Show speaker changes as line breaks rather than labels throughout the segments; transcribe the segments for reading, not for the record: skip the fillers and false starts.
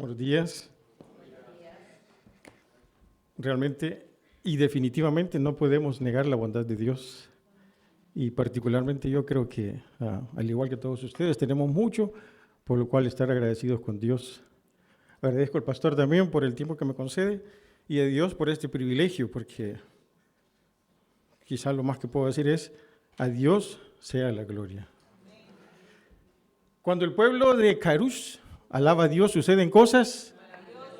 Buenos días. Realmente y definitivamente no podemos negar la bondad de Dios. Y particularmente yo creo que, al igual que todos ustedes, tenemos mucho por lo cual estar agradecidos con Dios. Agradezco al pastor también por el tiempo que me concede y a Dios por este privilegio, porque quizá lo más que puedo decir es, a Dios sea la gloria. Cuando el pueblo de Carush alaba a Dios, suceden cosas.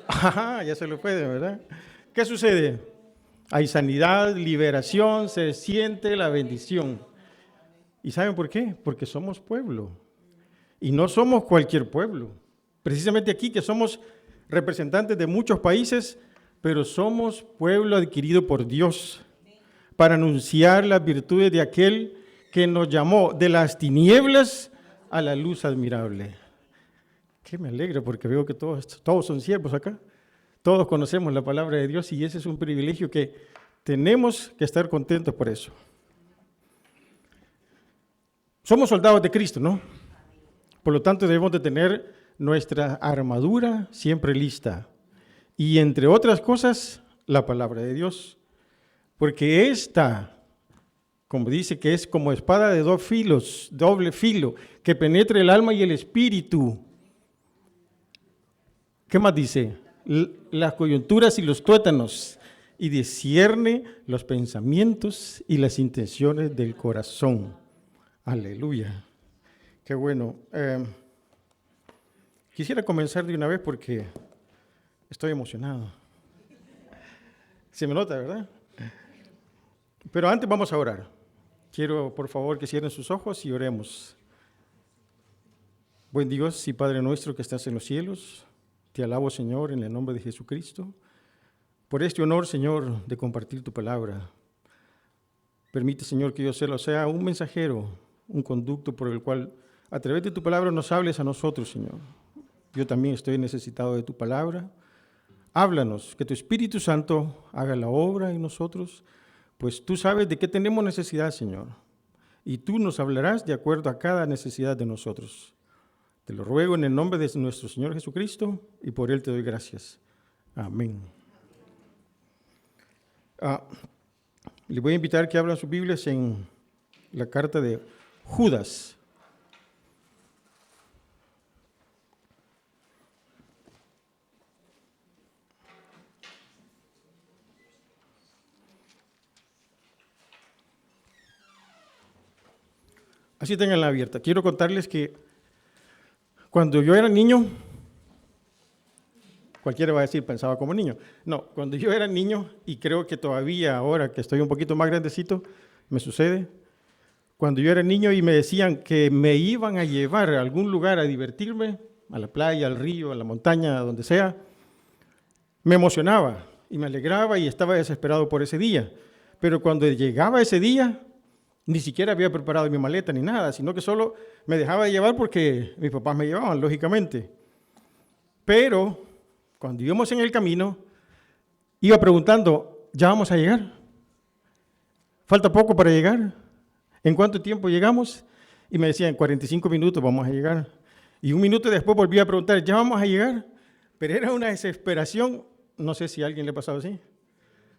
Ajá, ya se lo puede, ¿verdad? ¿Qué sucede? Hay sanidad, liberación, se siente la bendición. ¿Y saben por qué? Porque somos pueblo. Y no somos cualquier pueblo. Precisamente aquí que somos representantes de muchos países, pero somos pueblo adquirido por Dios para anunciar las virtudes de aquel que nos llamó de las tinieblas a la luz admirable. Que me alegra porque veo que todos son siervos acá. Todos conocemos la palabra de Dios y ese es un privilegio que tenemos que estar contentos por eso. Somos soldados de Cristo, ¿no? Por lo tanto, debemos de tener nuestra armadura siempre lista. Y entre otras cosas, la palabra de Dios. Porque esta, como dice, que es como espada de dos filos, doble filo, que penetra el alma y el espíritu. ¿Qué más dice? Las coyunturas y los tuétanos, y discierne los pensamientos y las intenciones del corazón. Aleluya. Qué bueno. Quisiera comenzar de una vez porque estoy emocionado. Se me nota, ¿verdad? Pero antes vamos a orar. Quiero, por favor, que cierren sus ojos y oremos. Buen Dios y Padre nuestro que estás en los cielos, te alabo, Señor, en el nombre de Jesucristo, por este honor, Señor, de compartir tu palabra. Permite, Señor, que yo sea un mensajero, un conducto por el cual, a través de tu palabra, nos hables a nosotros, Señor. Yo también estoy necesitado de tu palabra. Háblanos, que tu Espíritu Santo haga la obra en nosotros, pues tú sabes de qué tenemos necesidad, Señor, y tú nos hablarás de acuerdo a cada necesidad de nosotros. Te lo ruego en el nombre de nuestro Señor Jesucristo y por Él te doy gracias. Amén. Les voy a invitar que abran sus Biblias en la carta de Judas. Así tenganla abierta. Quiero contarles que cuando yo era niño, cualquiera va a decir, pensaba como niño. No, cuando yo era niño, y creo que todavía ahora que estoy un poquito más grandecito, me sucede. Cuando yo era niño y me decían que me iban a llevar a algún lugar a divertirme, a la playa, al río, a la montaña, a donde sea, me emocionaba y me alegraba y estaba desesperado por ese día. Pero cuando llegaba ese día, ni siquiera había preparado mi maleta ni nada, sino que solo me dejaba de llevar porque mis papás me llevaban, lógicamente. Pero cuando íbamos en el camino, iba preguntando, ¿ya vamos a llegar? ¿Falta poco para llegar? ¿En cuánto tiempo llegamos? Y me decían, 45 minutos vamos a llegar. Y un minuto después volví a preguntar, ¿ya vamos a llegar? Pero era una desesperación, no sé si a alguien le ha pasado así.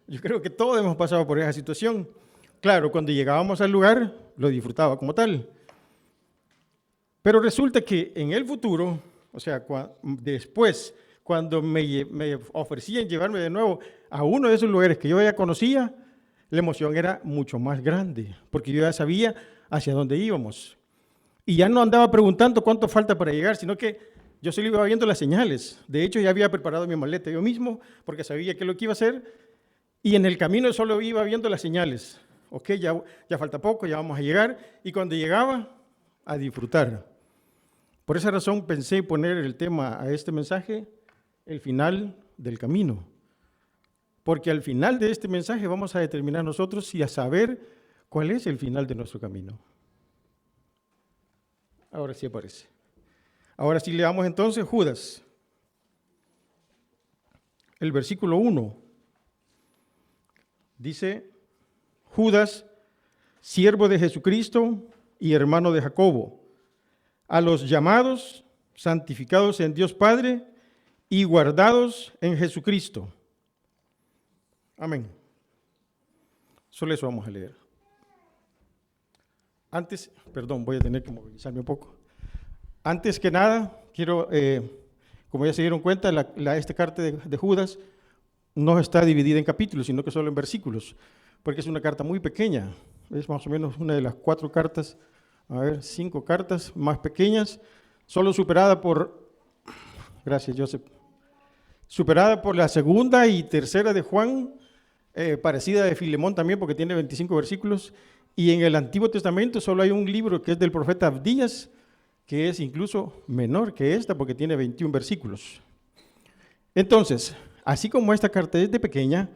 Yo creo que todos hemos pasado por esa situación. Claro, cuando llegábamos al lugar, lo disfrutaba como tal. Pero resulta que en el futuro, o sea, después, cuando me ofrecían llevarme de nuevo a uno de esos lugares que yo ya conocía, la emoción era mucho más grande, porque yo ya sabía hacia dónde íbamos. Y ya no andaba preguntando cuánto falta para llegar, sino que yo solo iba viendo las señales. De hecho, ya había preparado mi maleta yo mismo, porque sabía qué es lo que iba a hacer, y en el camino solo iba viendo las señales. Ok, ya falta poco, ya vamos a llegar, y cuando llegaba, a disfrutar. Por esa razón pensé poner el tema a este mensaje, el final del camino. Porque al final de este mensaje vamos a determinar nosotros y a saber cuál es el final de nuestro camino. Ahora sí aparece. Ahora sí leamos entonces Judas. El versículo 1 dice, Judas, siervo de Jesucristo y hermano de Jacobo, a los llamados, santificados en Dios Padre y guardados en Jesucristo. Amén. Solo eso vamos a leer. Antes, perdón, voy a tener que movilizarme un poco. Antes que nada, quiero, como ya se dieron cuenta, esta carta de Judas no está dividida en capítulos, sino que solo en versículos, porque es una carta muy pequeña. Es más o menos una de las 4 cartas, 5 cartas más pequeñas, solo superada por, gracias Joseph, superada por la segunda y tercera de Juan, parecida de Filemón también, porque tiene 25 versículos, y en el Antiguo Testamento solo hay un libro que es del profeta Abdías, que es incluso menor que esta, porque tiene 21 versículos. Entonces, así como esta carta es de pequeña,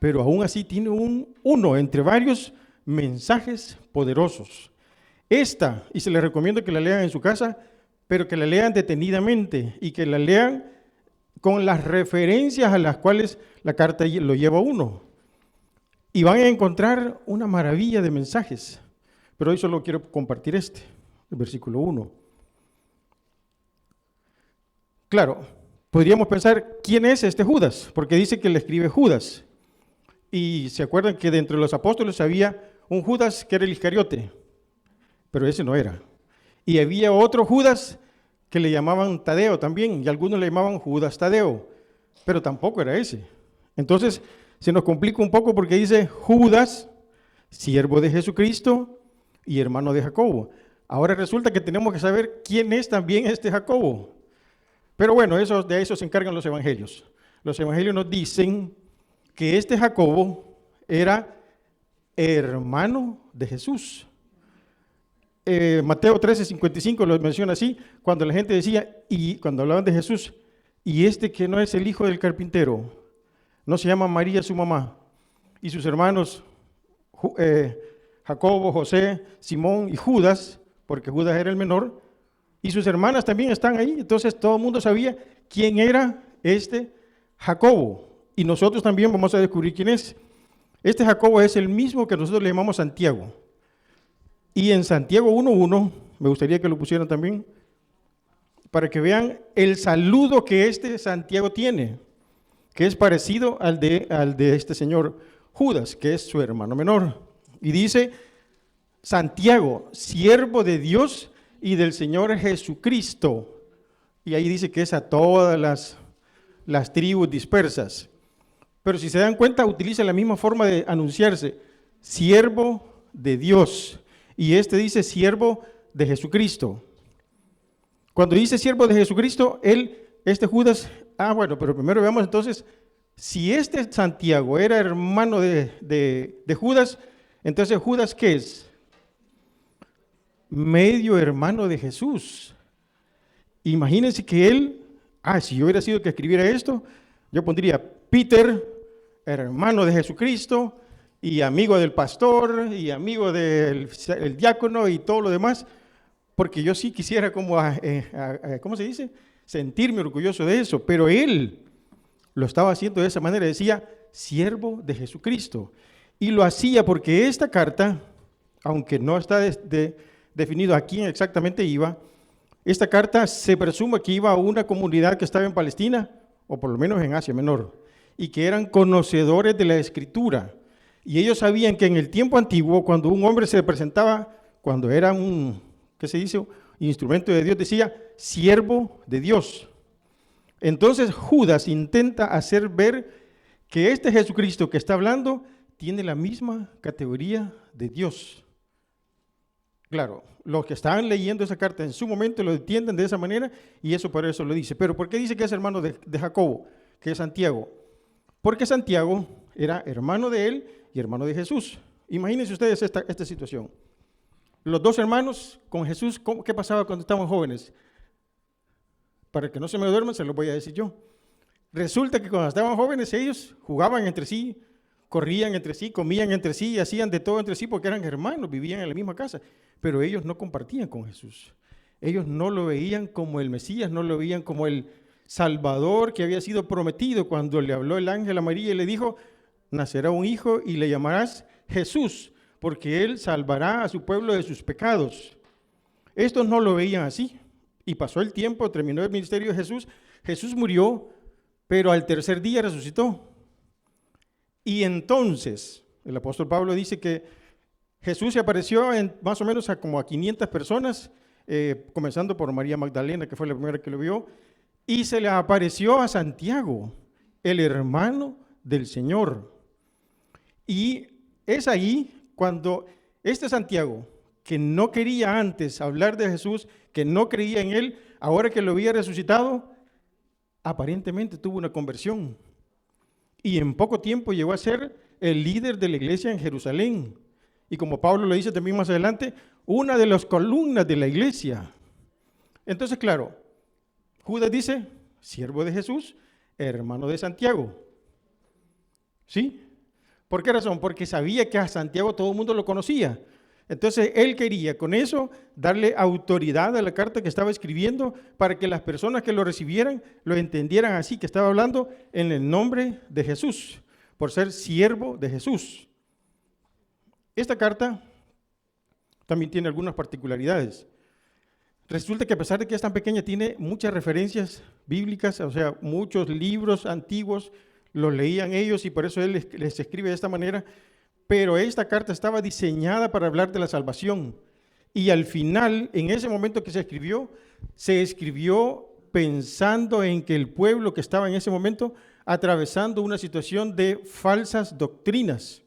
pero aún así tiene uno entre varios mensajes poderosos. Esta, y se les recomiendo que la lean en su casa, pero que la lean detenidamente y que la lean con las referencias a las cuales la carta lo lleva a uno. Y van a encontrar una maravilla de mensajes, pero hoy solo quiero compartir el versículo 1. Claro, podríamos pensar, ¿quién es este Judas? Porque dice que le escribe Judas. Y se acuerdan que dentro de los apóstoles había un Judas que era el Iscariote, pero ese no era. Y había otro Judas que le llamaban Tadeo también, y algunos le llamaban Judas Tadeo, pero tampoco era ese. Entonces se nos complica un poco porque dice Judas, siervo de Jesucristo y hermano de Jacobo. Ahora resulta que tenemos que saber quién es también este Jacobo. Pero bueno, de eso se encargan los evangelios. Los evangelios nos dicen que este Jacobo era hermano de Jesús. Mateo 13:55 lo menciona así, cuando la gente decía, y cuando hablaban de Jesús, y este que no es el hijo del carpintero, no se llama María su mamá, y sus hermanos Jacobo, José, Simón y Judas, porque Judas era el menor, y sus hermanas también están ahí. Entonces todo el mundo sabía quién era este Jacobo, y nosotros también vamos a descubrir quién es. Este Jacobo es el mismo que nosotros le llamamos Santiago. Y en Santiago 1:1, me gustaría que lo pusieran también, para que vean el saludo que este Santiago tiene, que es parecido al de este señor Judas, que es su hermano menor. Y dice, Santiago, siervo de Dios y del Señor Jesucristo. Y ahí dice que es a todas las tribus dispersas. Pero si se dan cuenta, utiliza la misma forma de anunciarse, siervo de Dios. Y este dice siervo de Jesucristo. Cuando dice siervo de Jesucristo, este Judas, bueno, pero primero veamos entonces, si este Santiago era hermano de Judas, entonces Judas, ¿qué es? Medio hermano de Jesús. Imagínense que él, si yo hubiera sido el que escribiera esto, yo pondría Peter, hermano de Jesucristo, y amigo del pastor, y amigo del diácono, y todo lo demás, porque yo sí quisiera como, ¿cómo se dice? Sentirme orgulloso de eso, pero él lo estaba haciendo de esa manera, decía, siervo de Jesucristo, y lo hacía porque esta carta, aunque no está definido a quién exactamente iba, esta carta se presume que iba a una comunidad que estaba en Palestina, o por lo menos en Asia Menor, y que eran conocedores de la Escritura. Y ellos sabían que en el tiempo antiguo, cuando un hombre se presentaba, cuando era un instrumento de Dios, decía, siervo de Dios. Entonces Judas intenta hacer ver que este Jesucristo que está hablando tiene la misma categoría de Dios. Claro, los que estaban leyendo esa carta en su momento lo entienden de esa manera y eso por eso lo dice. Pero ¿por qué dice que es hermano de Jacobo, que es Santiago? Porque Santiago era hermano de él y hermano de Jesús. Imagínense ustedes esta situación. Los dos hermanos con Jesús, ¿qué pasaba cuando estaban jóvenes? Para que no se me duerman, se lo voy a decir yo. Resulta que cuando estaban jóvenes ellos jugaban entre sí, corrían entre sí, comían entre sí y hacían de todo entre sí porque eran hermanos, vivían en la misma casa. Pero ellos no compartían con Jesús. Ellos no lo veían como el Mesías, no lo veían como el Salvador que había sido prometido cuando le habló el ángel a María y le dijo, nacerá un hijo y le llamarás Jesús, porque él salvará a su pueblo de sus pecados. Estos no lo veían así. Y pasó el tiempo, terminó el ministerio de Jesús. Jesús murió, pero al tercer día resucitó. Y entonces, el apóstol Pablo dice que Jesús se apareció más o menos como a 500 personas, comenzando por María Magdalena, que fue la primera que lo vio, y se le apareció a Santiago, el hermano del Señor. Y es ahí cuando este Santiago, que no quería antes hablar de Jesús, que no creía en él, ahora que lo había resucitado, aparentemente tuvo una conversión. Y en poco tiempo llegó a ser el líder de la iglesia en Jerusalén. Y como Pablo lo dice también más adelante, una de las columnas de la iglesia. Entonces, claro, Judas dice, siervo de Jesús, hermano de Santiago. ¿Sí? ¿Por qué razón? Porque sabía que a Santiago todo el mundo lo conocía. Entonces, él quería con eso darle autoridad a la carta que estaba escribiendo para que las personas que lo recibieran lo entendieran así, que estaba hablando en el nombre de Jesús, por ser siervo de Jesús. Esta carta también tiene algunas particularidades. Resulta que a pesar de que es tan pequeña, tiene muchas referencias bíblicas, o sea, muchos libros antiguos los leían ellos y por eso él les escribe de esta manera. Pero esta carta estaba diseñada para hablar de la salvación. Y al final, en ese momento que se escribió pensando en que el pueblo que estaba en ese momento atravesando una situación de falsas doctrinas.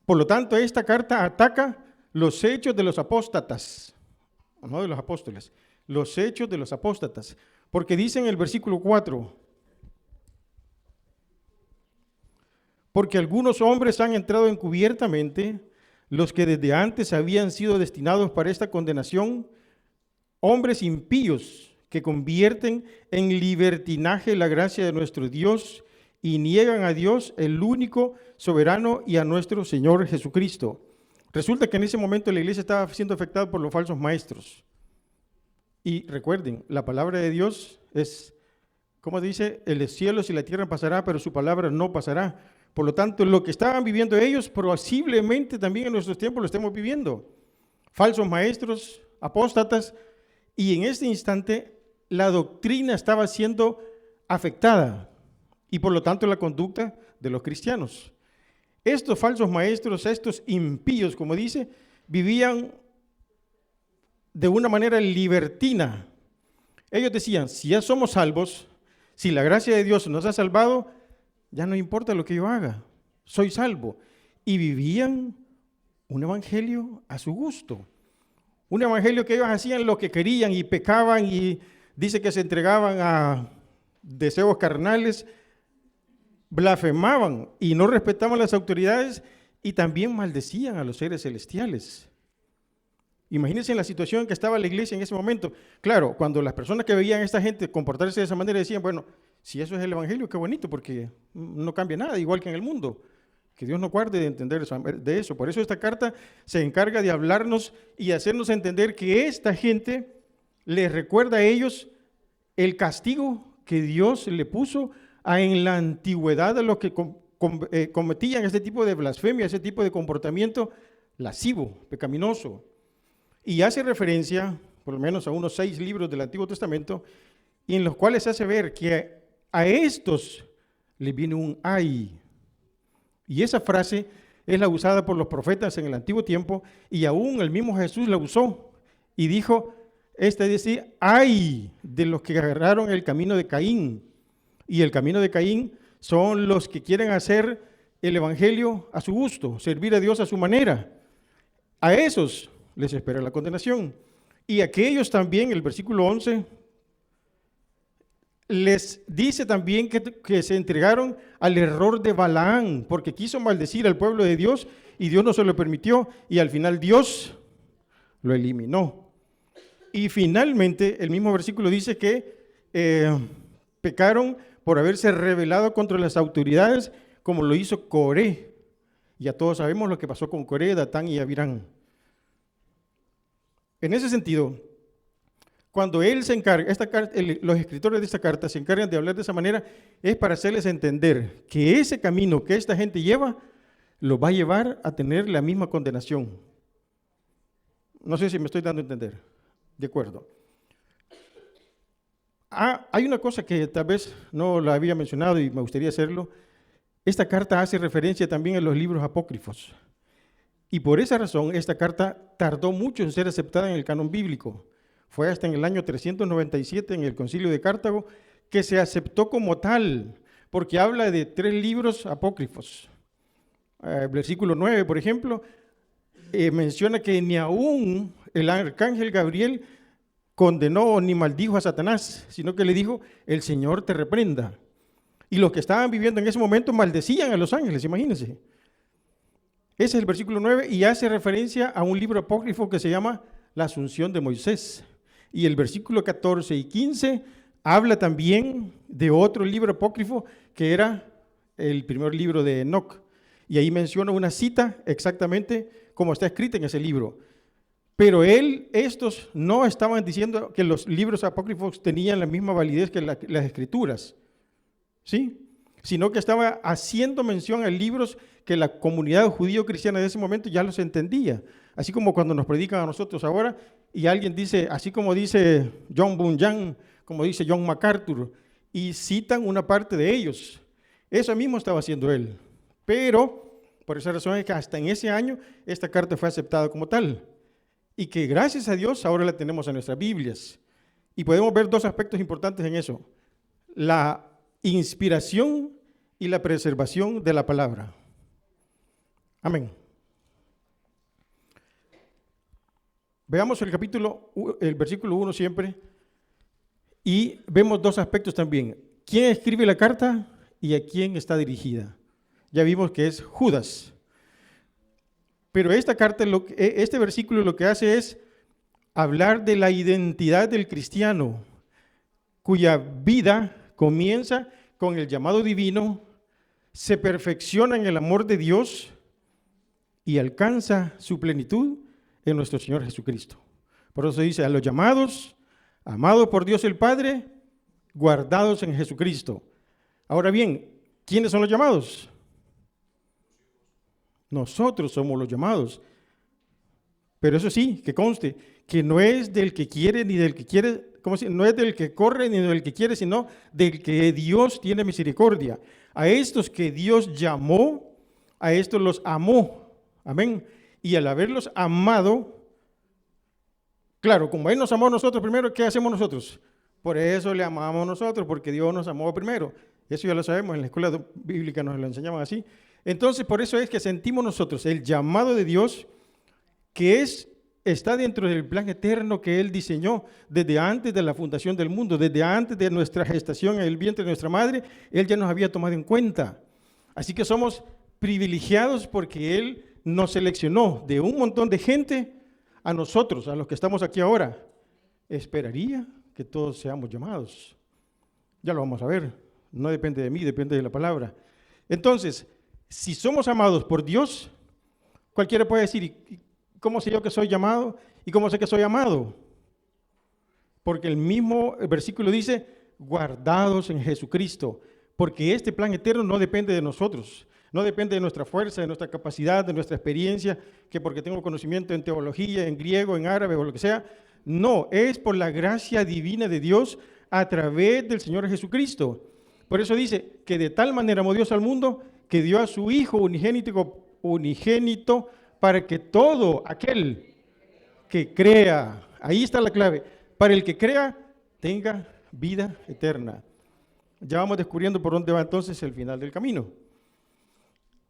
Por lo tanto, esta carta ataca los hechos de los apóstatas, no de los apóstoles, los hechos de los apóstatas. Porque dice en el versículo 4, porque algunos hombres han entrado encubiertamente, los que desde antes habían sido destinados para esta condenación, hombres impíos que convierten en libertinaje la gracia de nuestro Dios y niegan a Dios, el único soberano, y a nuestro Señor Jesucristo. Resulta que en ese momento la iglesia estaba siendo afectada por los falsos maestros. Y recuerden, la palabra de Dios es, como dice, el cielo y la tierra pasará, pero su palabra no pasará. Por lo tanto, lo que estaban viviendo ellos, posiblemente también en nuestros tiempos lo estemos viviendo. Falsos maestros, apóstatas, y en este instante la doctrina estaba siendo afectada y por lo tanto la conducta de los cristianos. Estos falsos maestros, estos impíos, como dice, vivían de una manera libertina. Ellos decían, si ya somos salvos, si la gracia de Dios nos ha salvado, ya no importa lo que yo haga, soy salvo. Y vivían un evangelio a su gusto. Un evangelio que ellos hacían lo que querían y pecaban y dice que se entregaban a deseos carnales, blasfemaban y no respetaban las autoridades y también maldecían a los seres celestiales. Imagínense la situación en que estaba la iglesia en ese momento. Claro, cuando las personas que veían a esta gente comportarse de esa manera decían, bueno, si eso es el evangelio, qué bonito, porque no cambia nada, igual que en el mundo. Que Dios nos guarde de entender de eso. Por eso esta carta se encarga de hablarnos y hacernos entender que esta gente les recuerda a ellos el castigo que Dios le puso en la antigüedad a los que cometían este tipo de blasfemia, ese tipo de comportamiento lascivo, pecaminoso. Y hace referencia, por lo menos a unos 6 libros del Antiguo Testamento, y en los cuales se hace ver que a estos les viene un ay. Y esa frase es la usada por los profetas en el antiguo tiempo, y aún el mismo Jesús la usó, y dijo, dice, ay de los que agarraron el camino de Caín. Y el camino de Caín son los que quieren hacer el evangelio a su gusto, servir a Dios a su manera. A esos les espera la condenación. Y aquellos también, el versículo 11, les dice también que se entregaron al error de Balaán, porque quiso maldecir al pueblo de Dios y Dios no se lo permitió y al final Dios lo eliminó. Y finalmente el mismo versículo dice que pecaron por haberse rebelado contra las autoridades como lo hizo Coré. Ya todos sabemos lo que pasó con Coré, Datán y Abirán. En ese sentido, cuando él se encarga, los escritores de esta carta se encargan de hablar de esa manera, es para hacerles entender que ese camino que esta gente lleva, lo va a llevar a tener la misma condenación. No sé si me estoy dando a entender. De acuerdo. Hay una cosa que tal vez no la había mencionado y me gustaría hacerlo. Esta carta hace referencia también a los libros apócrifos. Y por esa razón, esta carta tardó mucho en ser aceptada en el canon bíblico. Fue hasta en el año 397, en el Concilio de Cartago, que se aceptó como tal, porque habla de 3 libros apócrifos. Versículo 9, por ejemplo, menciona que ni aún el arcángel Gabriel condenó ni maldijo a Satanás, sino que le dijo, el Señor te reprenda. Y los que estaban viviendo en ese momento maldecían a los ángeles, imagínense. Ese es el versículo 9 y hace referencia a un libro apócrifo que se llama La Asunción de Moisés. Y el versículo 14 y 15 habla también de otro libro apócrifo que era el primer libro de Enoc. Y ahí menciona una cita exactamente como está escrita en ese libro. Pero estos no estaban diciendo que los libros apócrifos tenían la misma validez que las escrituras, ¿sí? Sino que estaba haciendo mención a libros que la comunidad judío-cristiana de ese momento ya los entendía. Así como cuando nos predican a nosotros ahora y alguien dice, así como dice John Bunyan, como dice John MacArthur, y citan una parte de ellos. Eso mismo estaba haciendo él. Pero, por esa razón es que hasta en ese año esta carta fue aceptada como tal. Y que gracias a Dios ahora la tenemos en nuestras Biblias. Y podemos ver 2 aspectos importantes en eso. La inspiración y la preservación de la palabra. Amén. Veamos el versículo 1 siempre. Y vemos 2 aspectos también. ¿Quién escribe la carta y a quién está dirigida? Ya vimos que es Judas. Pero esta carta, este versículo lo que hace es hablar de la identidad del cristiano, cuya vida comienza con el llamado divino, se perfecciona en el amor de Dios y alcanza su plenitud en nuestro Señor Jesucristo. Por eso dice, a los llamados, amados por Dios el Padre, guardados en Jesucristo. Ahora bien, ¿quiénes son los llamados? Nosotros somos los llamados. Pero eso sí, que conste, que no es del que quiere ni del que quiere, no es del que corre ni del que quiere, sino del que Dios tiene misericordia. A estos que Dios llamó, a estos los amó. Amén. Y al haberlos amado, claro, como Él nos amó a nosotros primero, ¿qué hacemos nosotros? Por eso le amamos nosotros, porque Dios nos amó primero. Eso ya lo sabemos, en la escuela bíblica nos lo enseñaban así. Entonces, por eso es que sentimos nosotros el llamado de Dios, que está dentro del plan eterno que Él diseñó desde antes de la fundación del mundo, desde antes de nuestra gestación en el vientre de nuestra madre, Él ya nos había tomado en cuenta. Así que somos privilegiados porque Él nos seleccionó de un montón de gente a nosotros, a los que estamos aquí ahora. Esperaría que todos seamos llamados. Ya lo vamos a ver. No depende de mí, depende de la palabra. Entonces, si somos amados por Dios, cualquiera puede decir, ¿y cómo sé yo que soy llamado? ¿Y cómo sé que soy amado? Porque el mismo versículo dice, guardados en Jesucristo, porque este plan eterno no depende de nosotros, no depende de nuestra fuerza, de nuestra capacidad, de nuestra experiencia, que porque tengo conocimiento en teología, en griego, en árabe o lo que sea. No, es por la gracia divina de Dios a través del Señor Jesucristo. Por eso dice que de tal manera amó Dios al mundo que dio a su Hijo unigénito para que todo aquel que crea, ahí está la clave, para el que crea tenga vida eterna. Ya vamos descubriendo por dónde va entonces el final del camino.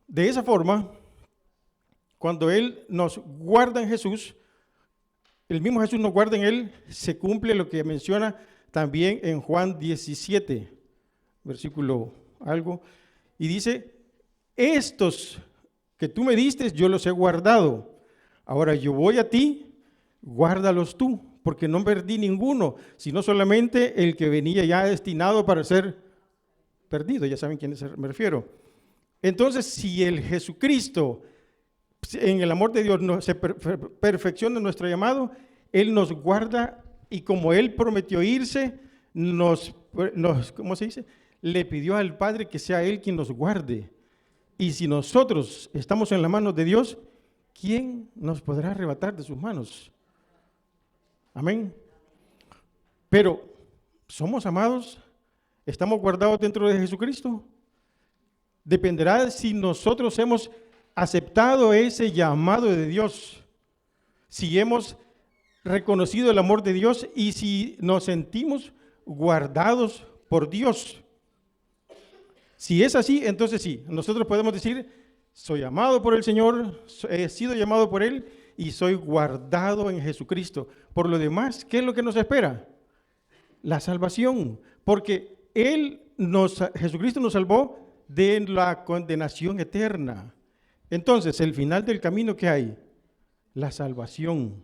De esa forma, cuando Él nos guarda en Jesús, el mismo Jesús nos guarda en Él, se cumple lo que menciona también en Juan 17, versículo algo, y dice, estos que tú me diste, yo los he guardado. Ahora yo voy a ti, guárdalos tú, porque no perdí ninguno, sino solamente el que venía ya destinado para ser perdido. Ya saben a quién me refiero. Entonces, si el Jesucristo, en el amor de Dios, se perfecciona nuestro llamado, Él nos guarda y como Él prometió irse, ¿cómo se dice? Le pidió al Padre que sea Él quien nos guarde. Y si nosotros estamos en las manos de Dios, ¿quién nos podrá arrebatar de sus manos? Amén. Pero ¿Somos amados? ¿Estamos guardados dentro de Jesucristo? Dependerá si nosotros hemos aceptado ese llamado de Dios, si hemos reconocido el amor de Dios y si nos sentimos guardados por Dios. Si es así, entonces sí, nosotros podemos decir, soy amado por el Señor, he sido llamado por Él y soy guardado en Jesucristo. Por lo demás, ¿qué es lo que nos espera? La salvación, porque Jesucristo nos salvó de la condenación eterna. Entonces, el final del camino, ¿qué hay? La salvación.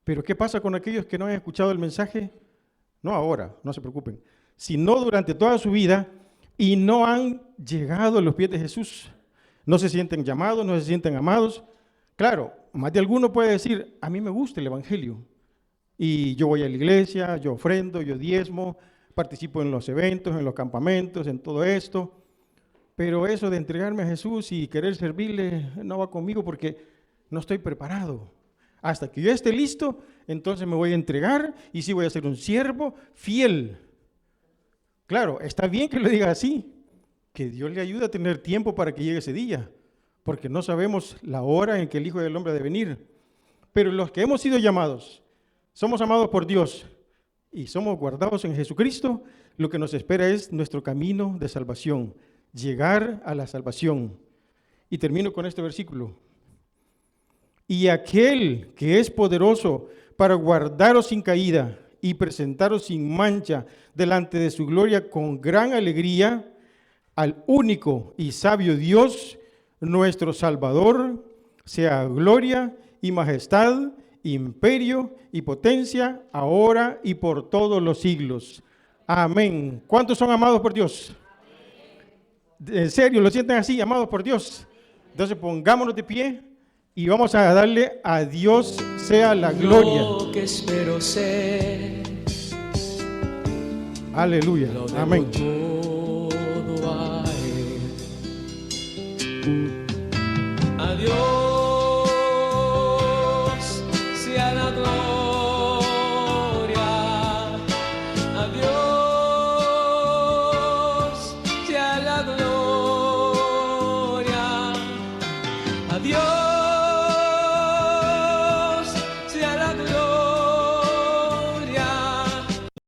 Pero ¿qué pasa con aquellos que no han escuchado el mensaje? No ahora, no se preocupen, sino durante toda su vida y no han llegado a los pies de Jesús. No se sienten llamados, no se sienten amados. Claro, más de alguno puede decir, a mí me gusta el Evangelio. Y yo voy a la iglesia, yo ofrendo, yo diezmo, participo en los eventos, en los campamentos, en todo esto. Pero eso de entregarme a Jesús y querer servirle no va conmigo porque no estoy preparado. Hasta que yo esté listo, entonces me voy a entregar y sí voy a ser un siervo fiel. Claro, está bien que lo diga así, que Dios le ayude a tener tiempo para que llegue ese día, porque no sabemos la hora en que el Hijo del Hombre ha de venir. Pero los que hemos sido llamados, somos amados por Dios y somos guardados en Jesucristo, lo que nos espera es nuestro camino de salvación, llegar a la salvación. Y termino con este versículo. Y aquel que es poderoso para guardaros sin caída y presentaros sin mancha delante de su gloria con gran alegría, al único y sabio Dios, nuestro Salvador, sea gloria y majestad, imperio y potencia, ahora y por todos los siglos. Amén. ¿Cuántos son amados por Dios? ¿En serio lo sienten así, amados por Dios? Entonces pongámonos de pie y vamos a darle a Dios sea la gloria.
Lo que espero ser,
Aleluya.
lo debo
Amén.
todo a Él. A Dios sea la gloria, a Dios sea la gloria.